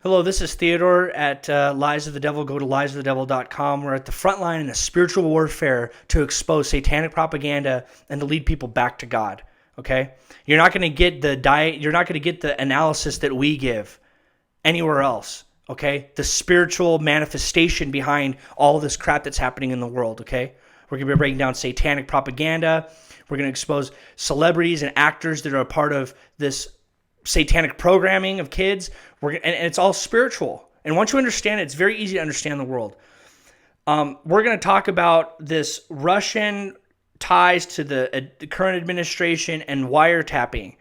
Hello, this is Theodore at Lies of the Devil. Go to liesofthedevil.com. We're at the front line in a spiritual warfare to expose satanic propaganda and to lead people back to God. Okay, you're not going to get the diet. You're not going to get the analysis that we give anywhere else. Okay, the spiritual manifestation behind all this crap that's happening in the world. Okay, we're going to be breaking down satanic propaganda. We're going to expose celebrities and actors that are a part of this satanic programming of kids. And it's all spiritual. And once you understand it, it's very easy to understand the world. We're going to talk about this Russian ties to the current administration and wiretapping.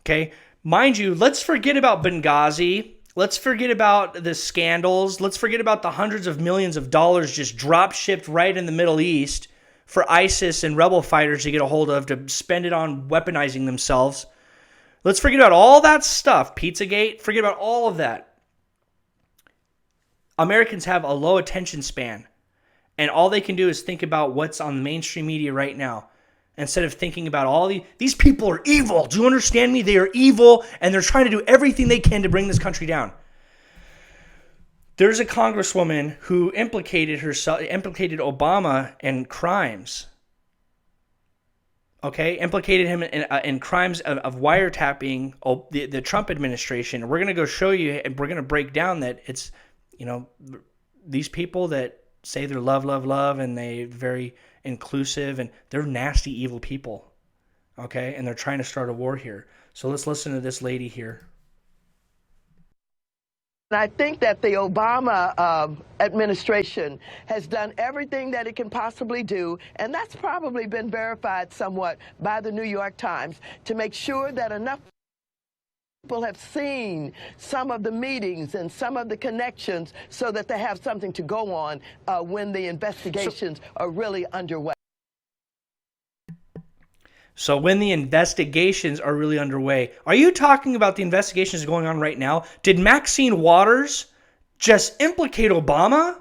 Okay, mind you, let's forget about Benghazi. Let's forget about the scandals. Let's forget about the hundreds of millions of dollars just drop shipped right in the Middle East for ISIS and rebel fighters to get a hold of to spend it on weaponizing themselves. Let's forget about all that stuff. Pizzagate, forget about all of that. Americans have a low attention span, and all they can do is think about what's on the mainstream media right now instead of thinking about all these people are evil. Do you understand me? They are evil, and they're trying to do everything they can to bring this country down. There's a congresswoman who implicated Obama in crimes. Okay, implicated him in crimes of wiretapping the Trump administration. We're going to go show you, and we're going to break down that it's, these people that say they're love, and they're very inclusive, and they're nasty, evil people. Okay, and they're trying to start a war here. So let's listen to this lady here. I think that the Obama administration has done everything that it can possibly do, and that's probably been verified somewhat by the New York Times, to make sure that enough people have seen some of the meetings and some of the connections so that they have something to go on when the investigations are really underway. So when the investigations are really underway, are you talking about the investigations going on right now? Did Maxine Waters just implicate Obama?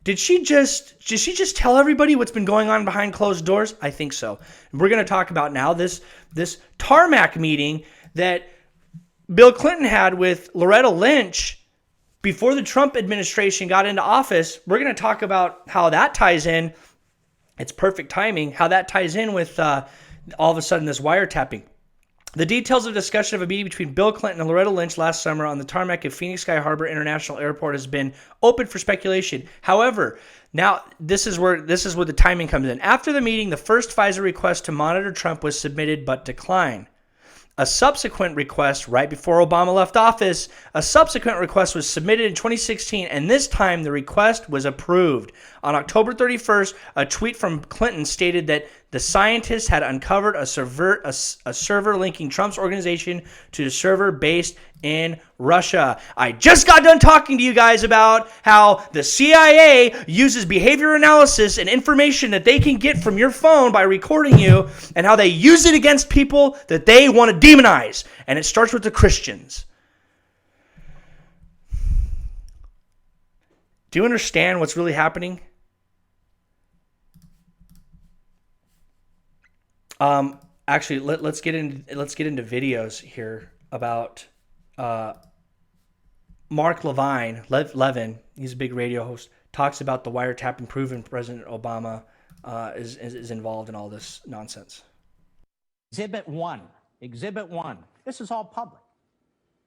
Did she just tell everybody what's been going on behind closed doors? I think so. And we're going to talk about now this tarmac meeting that Bill Clinton had with Loretta Lynch before the Trump administration got into office. We're going to talk about how that ties in. It's perfect timing. How that ties in with all of a sudden this wiretapping. The details of discussion of a meeting between Bill Clinton and Loretta Lynch last summer on the tarmac of Phoenix Sky Harbor International Airport has been open for speculation. However, now this is where the timing comes in. After the meeting, the first FISA request to monitor Trump was submitted but declined. A subsequent request, right before Obama left office, was submitted in 2016, and this time the request was approved. On October 31st, a tweet from Clinton stated that the scientists had uncovered a server linking Trump's organization to a server based in Russia. I just got done talking to you guys about how the CIA uses behavior analysis and information that they can get from your phone by recording you, and how they use it against people that they want to demonize. And it starts with the Christians. Do you understand what's really happening? Actually, let's get into videos here about Mark Levin. He's a big radio host. Talks about the wiretapping, proven President Obama is involved in all this nonsense. Exhibit 1. This is all public.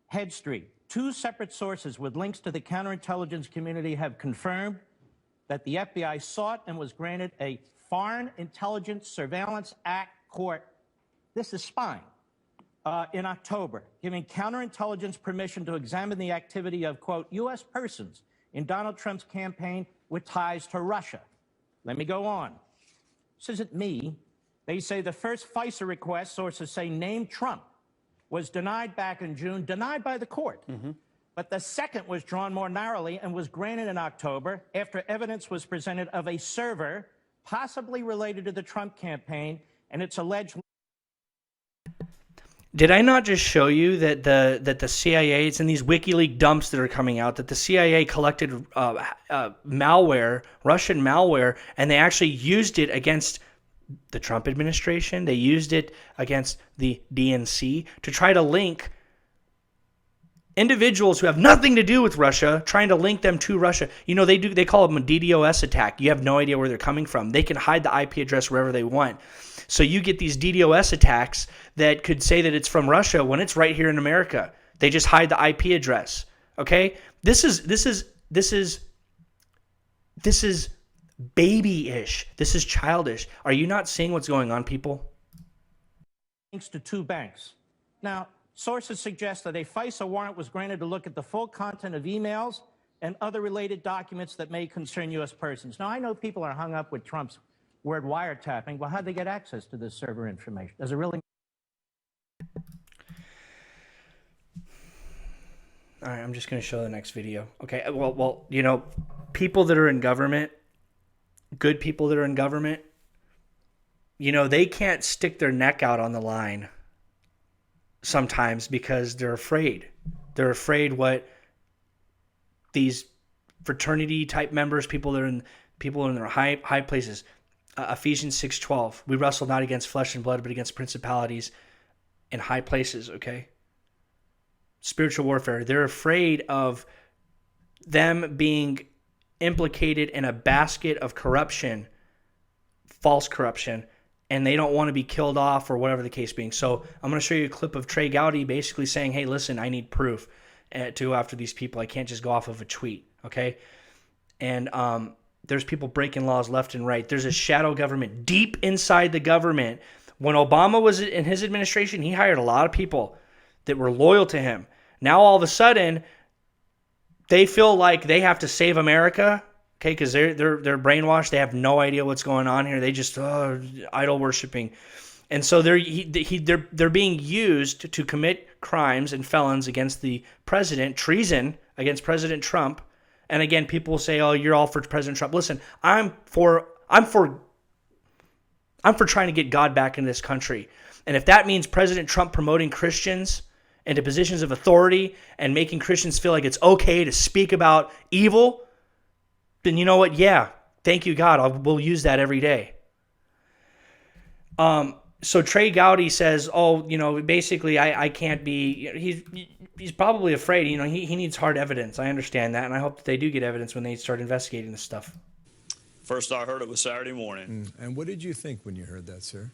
Head Street. 2 separate sources with links to the counterintelligence community have confirmed that the FBI sought and was granted a Foreign Intelligence Surveillance Act court. This is spying. In October, giving counterintelligence permission to examine the activity of, quote, U.S. persons in Donald Trump's campaign with ties to Russia. Let me go on. This isn't me. They say the first FISA request, sources say, named Trump, was denied back in June, denied by the court. But the second was drawn more narrowly and was granted in October after evidence was presented of a server possibly related to the Trump campaign and its alleged... Did I not just show you that the CIA, it's in these WikiLeaks dumps that are coming out, that the CIA collected malware, Russian malware, and they actually used it against the Trump administration. They used it against the DNC to try to link individuals who have nothing to do with Russia trying to link them to Russia. They call them a DDoS attack. You have no idea where they're coming from. They can hide the IP address wherever they want. So you get these DDoS attacks that could say that it's from Russia when it's right here in America. They just hide the IP address. Okay? This is babyish. This is childish. Are you not seeing what's going on, people? Links to 2 banks. Now, sources suggest that a FISA warrant was granted to look at the full content of emails and other related documents that may concern U.S. persons. Now, I know people are hung up with Trump's word wiretapping. Well, how'd they get access to this server information? Does it really? All right, I'm just going to show the next video. Okay, well, people that are in government, good people that are in government, they can't stick their neck out on the line sometimes because they're afraid. They're afraid what these fraternity type members, people in their high places. Ephesians 6:12. We wrestle not against flesh and blood, but against principalities in high places. Okay. Spiritual warfare. They're afraid of them being implicated in a basket of corruption, false corruption, and they don't want to be killed off or whatever the case being. So I'm going to show you a clip of Trey Gowdy basically saying, hey, listen, I need proof to go after these people. I can't just go off of a tweet, okay? And there's people breaking laws left and right. There's a shadow government deep inside the government. When Obama was in his administration, he hired a lot of people that were loyal to him. Now all of a sudden, they feel like they have to save America, okay? Because they're brainwashed. They have no idea what's going on here. They just idol worshiping, and so they're being used to commit crimes and felons against the president, treason against President Trump. And again, people will say, "Oh, you're all for President Trump." Listen, I'm for trying to get God back in this country, and if that means President Trump promoting Christians into positions of authority and making Christians feel like it's okay to speak about evil, then you know what? Yeah, thank you, God. We'll use that every day. So Trey Gowdy says, basically I can't be, he's probably afraid, he needs hard evidence. I understand that, and I hope that they do get evidence when they start investigating this stuff. First I heard it was Saturday morning. And what did you think when you heard that, sir?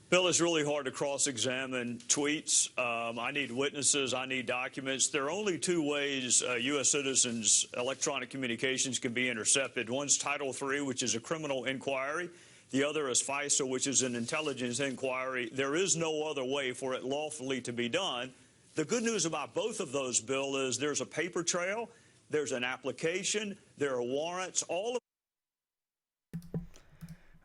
Bill, it's really hard to cross-examine tweets. I need witnesses. I need documents. There are only 2 ways U.S. citizens' electronic communications can be intercepted. One's Title III, which is a criminal inquiry. The other is FISA, which is an intelligence inquiry. There is no other way for it lawfully to be done. The good news about both of those, Bill, is there's a paper trail, there's an application, there are warrants, all of.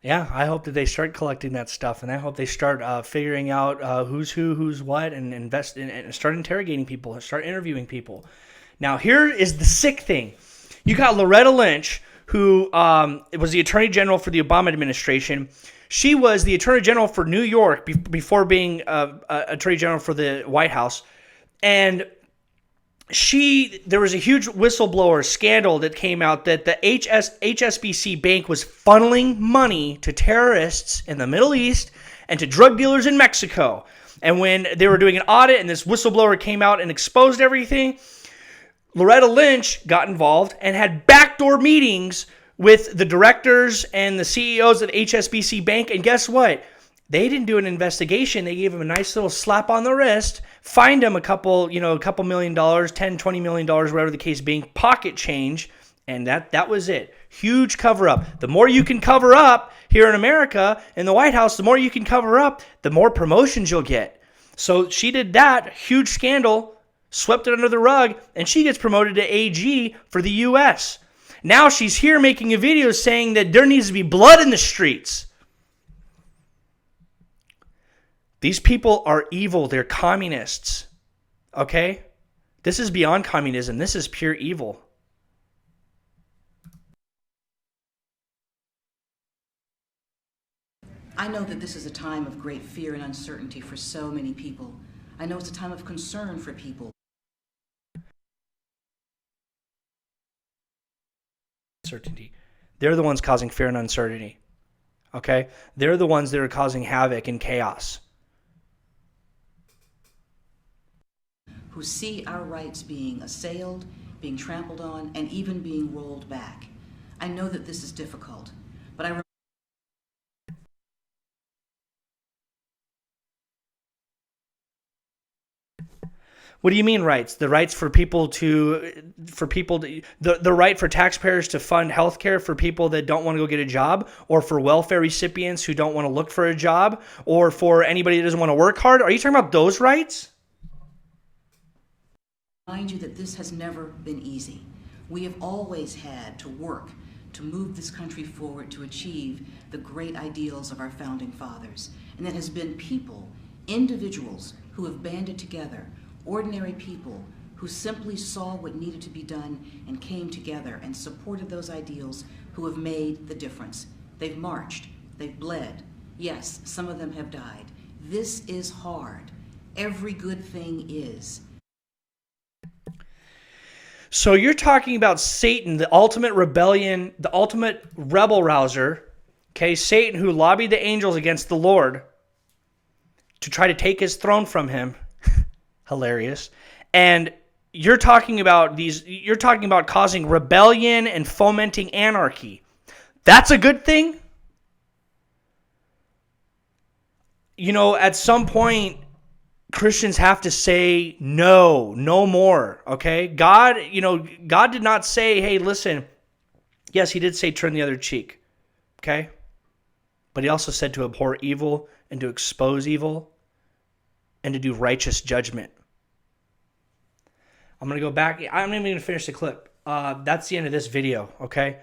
Yeah, I hope that they start collecting that stuff, and I hope they start figuring out who's who, who's what, and invest in, and start interrogating people, and start interviewing people. Now, here is the sick thing: you got Loretta Lynch, who was the Attorney General for the Obama administration. She was the Attorney General for New York before being Attorney General for the White House, and there was a huge whistleblower scandal that came out that the HSBC Bank was funneling money to terrorists in the Middle East and to drug dealers in Mexico. And when they were doing an audit and this whistleblower came out and exposed everything, Loretta Lynch got involved and had backdoor meetings with the directors and the CEOs of HSBC Bank. And guess what? They didn't do an investigation. They gave him a nice little slap on the wrist, fined him a couple $1 million, $10-20 million, whatever the case being, pocket change, and that was it. Huge cover up. The more you can cover up here in America, in the White House, the more you can cover up, the more promotions you'll get. So she did that, huge scandal, swept it under the rug, and she gets promoted to AG for the U.S. Now she's here making a video saying that there needs to be blood in the streets. These people are evil. They're communists. Okay? This is beyond communism. This is pure evil. I know that this is a time of great fear and uncertainty for so many people. I know it's a time of concern for people. Uncertainty. They're the ones causing fear and uncertainty. Okay? They're the ones that are causing havoc and chaos. who see our rights being assailed, being trampled on, and even being rolled back. I know that this is difficult, but I What do you mean rights? The rights for people to, the right for taxpayers to fund healthcare for people that don't want to go get a job, or for welfare recipients who don't want to look for a job, or for anybody that doesn't want to work hard? Are you talking about those rights? remind you that this has never been easy. We have always had to work to move this country forward to achieve the great ideals of our founding fathers. And that has been people, individuals who have banded together, ordinary people who simply saw what needed to be done and came together and supported those ideals, who have made the difference. They've marched, they've bled. Yes, some of them have died. This is hard. Every good thing is. So you're talking about Satan, the ultimate rebellion, the ultimate rebel rouser, okay? Satan, who lobbied the angels against the Lord to try to take his throne from him. Hilarious. And you're talking about causing rebellion and fomenting anarchy. That's a good thing? You know, at some point, Christians have to say no more, okay? God did not say, hey, listen. Yes, he did say turn the other cheek, okay? But he also said to abhor evil and to expose evil and to do righteous judgment. I'm going to go back. I'm not even going to finish the clip. That's the end of this video, okay?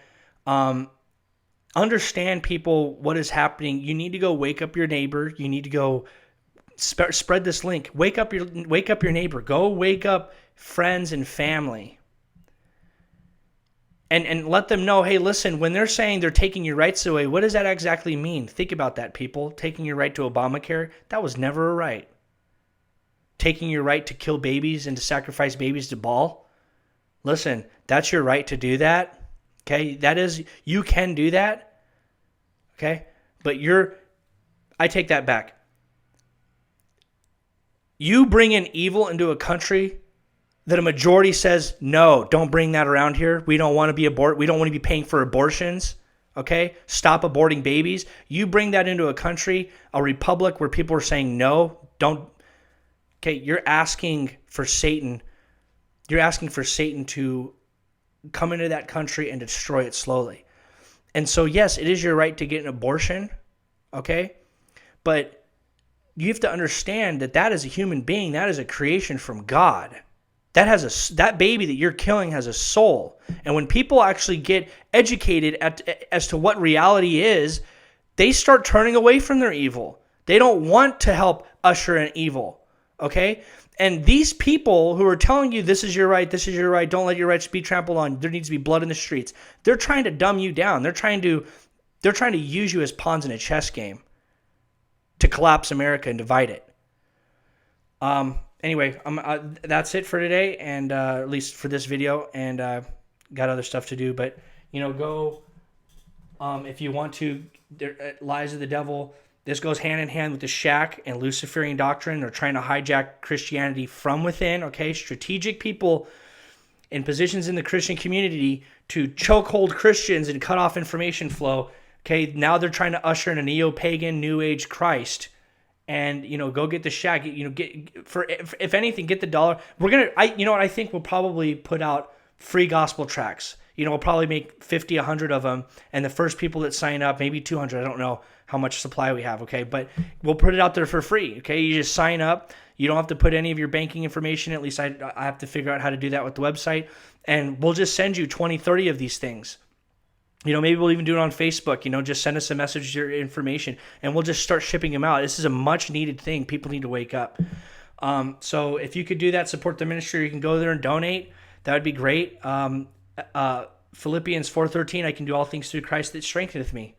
Understand, people, what is happening. You need to go wake up your neighbor. You need to go spread this link. Wake up your neighbor. Go wake up friends and family. And let them know, hey, listen, when they're saying they're taking your rights away, what does that exactly mean? Think about that, people. Taking your right to Obamacare, that was never a right. Taking your right to kill babies and to sacrifice babies to Baal, listen, that's your right to do that. Okay, you can do that. Okay, but I take that back. You bring in evil into a country that a majority says, no, don't bring that around here. We don't want to be we don't want to be paying for abortions. Okay, stop aborting babies. You bring that into a country, a republic where people are saying no, don't. Okay, you're asking for Satan. You're asking for Satan to come into that country and destroy it slowly. And so, yes, it is your right to get an abortion, okay? But you have to understand that is a human being. That is a creation from God. That baby that you're killing has a soul. And when people actually get educated as to what reality is, they start turning away from their evil. They don't want to help usher in evil. Okay? And these people who are telling you this is your right, don't let your rights be trampled on, there needs to be blood in the streets, they're trying to dumb you down. They're trying to use you as pawns in a chess game to collapse America and divide it. Anyway, that's it for today, and at least for this video, and got other stuff to do. But, go, if you want to, Lies of the Devil. This goes hand in hand with the Shack and Luciferian doctrine. They're trying to hijack Christianity from within, okay? Strategic people in positions in the Christian community to chokehold Christians and cut off information flow, okay? Now they're trying to usher in a neo-pagan, New Age Christ. And, go get the Shack. If anything, get the dollar. I think we'll probably put out free gospel tracts. We'll probably make 50, 100 of them. And the first people that sign up, maybe 200, I don't know how much supply we have, okay? But we'll put it out there for free, okay? You just sign up. You don't have to put any of your banking information. At least I have to figure out how to do that with the website. And we'll just send you 20, 30 of these things. Maybe we'll even do it on Facebook. Just send us a message with your information, and we'll just start shipping them out. This is a much-needed thing. People need to wake up. So if you could do that, support the ministry, you can go there and donate. That would be great. Philippians 4:13, I can do all things through Christ that strengtheneth me.